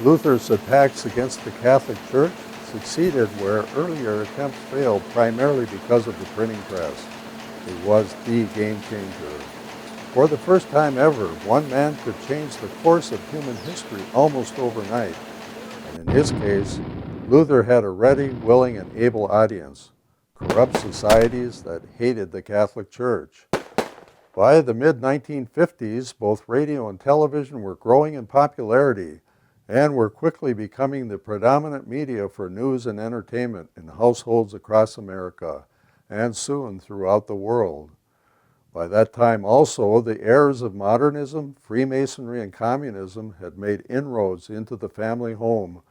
Luther's attacks against the Catholic Church succeeded where earlier attempts failed primarily because of the printing press. It was the game changer. For the first time ever, one man could change the course of human history almost overnight. And in his case, Luther had a ready, willing, and able audience, corrupt societies that hated the Catholic Church. By the mid-1950s, both radio and television were growing in popularity and were quickly becoming the predominant media for news and entertainment in households across America, and soon throughout the world. By that time also, the errors of modernism, Freemasonry, and communism had made inroads into the family home,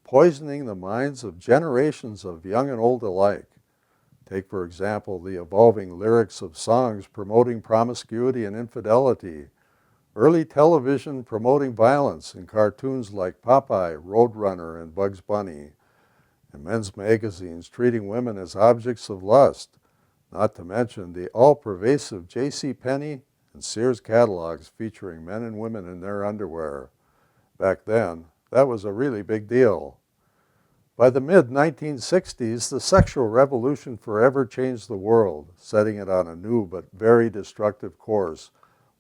poisoning the minds of generations of young and old alike. Take, for example, the evolving lyrics of songs promoting promiscuity and infidelity, early television promoting violence in cartoons like Popeye, Roadrunner, and Bugs Bunny, and men's magazines treating women as objects of lust, not to mention the all-pervasive J.C. Penney and Sears catalogs featuring men and women in their underwear. Back then, that was a really big deal. By the mid-1960s, the sexual revolution forever changed the world, setting it on a new but very destructive course,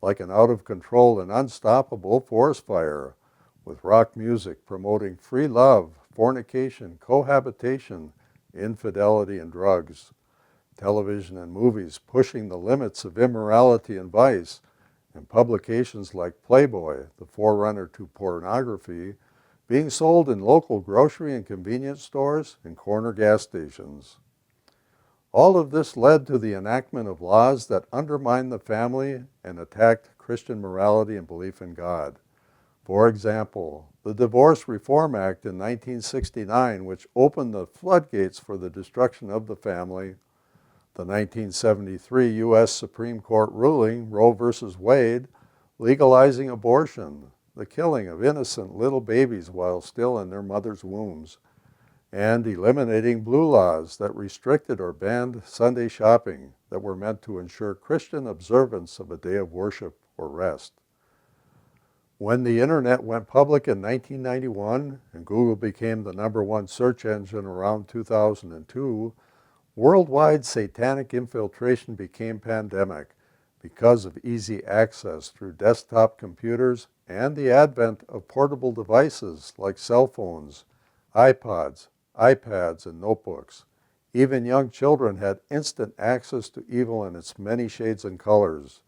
like an out-of-control and unstoppable forest fire, with rock music promoting free love, fornication, cohabitation, infidelity, and drugs. Television and movies pushing the limits of immorality and vice, and publications like Playboy, the forerunner to pornography, being sold in local grocery and convenience stores and corner gas stations. All of this led to the enactment of laws that undermined the family and attacked Christian morality and belief in God. For example, the Divorce Reform Act in 1969, which opened the floodgates for the destruction of the family, the 1973 U.S. Supreme Court ruling, Roe v. Wade, legalizing abortion, the killing of innocent little babies while still in their mother's wombs, and eliminating blue laws that restricted or banned Sunday shopping that were meant to ensure Christian observance of a day of worship or rest. When the internet went public in 1991 and Google became the #1 search engine around 2002, worldwide satanic infiltration became pandemic because of easy access through desktop computers and the advent of portable devices like cell phones, iPods, iPads, and notebooks. Even young children had instant access to evil in its many shades and colors.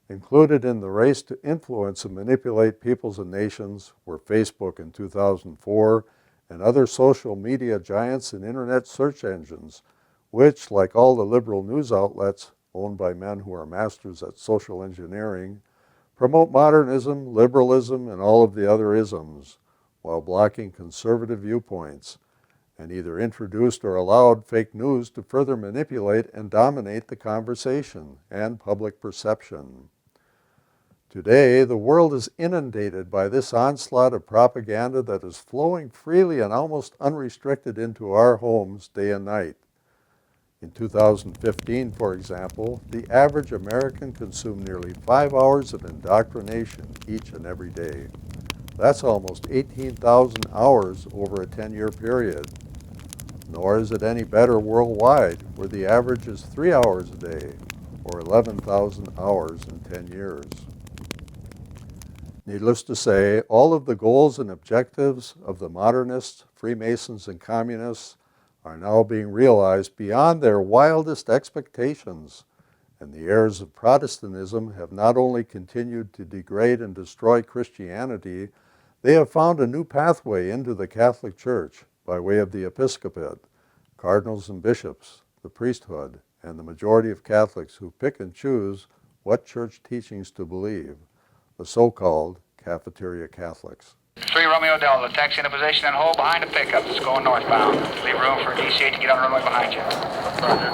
Included in the race to influence and manipulate peoples and nations were Facebook in 2004 and other social media giants and internet search engines, which, like all the liberal news outlets owned by men who are masters at social engineering, promote modernism, liberalism, and all of the other isms, while blocking conservative viewpoints, and either introduced or allowed fake news to further manipulate and dominate the conversation and public perception. Today, the world is inundated by this onslaught of propaganda that is flowing freely and almost unrestricted into our homes day and night. In 2015, for example, the average American consumed nearly 5 hours of indoctrination each and every day. That's almost 18,000 hours over a 10-year period. Nor is it any better worldwide, where the average is 3 hours a day, or 11,000 hours in 10 years. Needless to say, all of the goals and objectives of the modernists, Freemasons, and communists are now being realized beyond their wildest expectations, and the errors of Protestantism have not only continued to degrade and destroy Christianity, they have found a new pathway into the Catholic Church by way of the episcopate, cardinals and bishops, the priesthood, and the majority of Catholics who pick and choose what church teachings to believe, the so-called cafeteria Catholics. 3 Romeo Delta, taxi in a position and hold behind the pickup that's going northbound. Leave room for DC-8 to get on the runway behind you. Roger.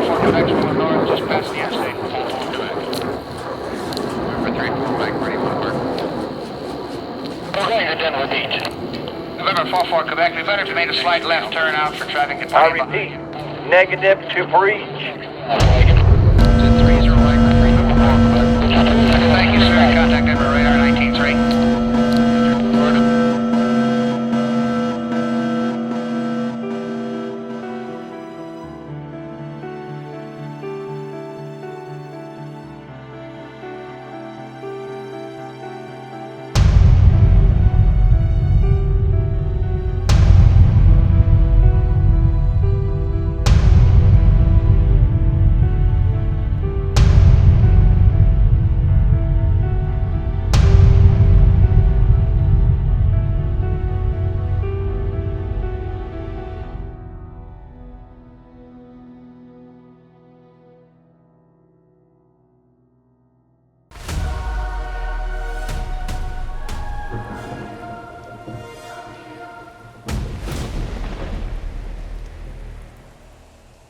4 Quebec going north, just past the interstate. 4 Quebec. November 3 Quebec, ready for work. Okay, you're done with each. November 4 Quebec, we've entered to make a slight left turn out for traffic. I repeat, negative to breach.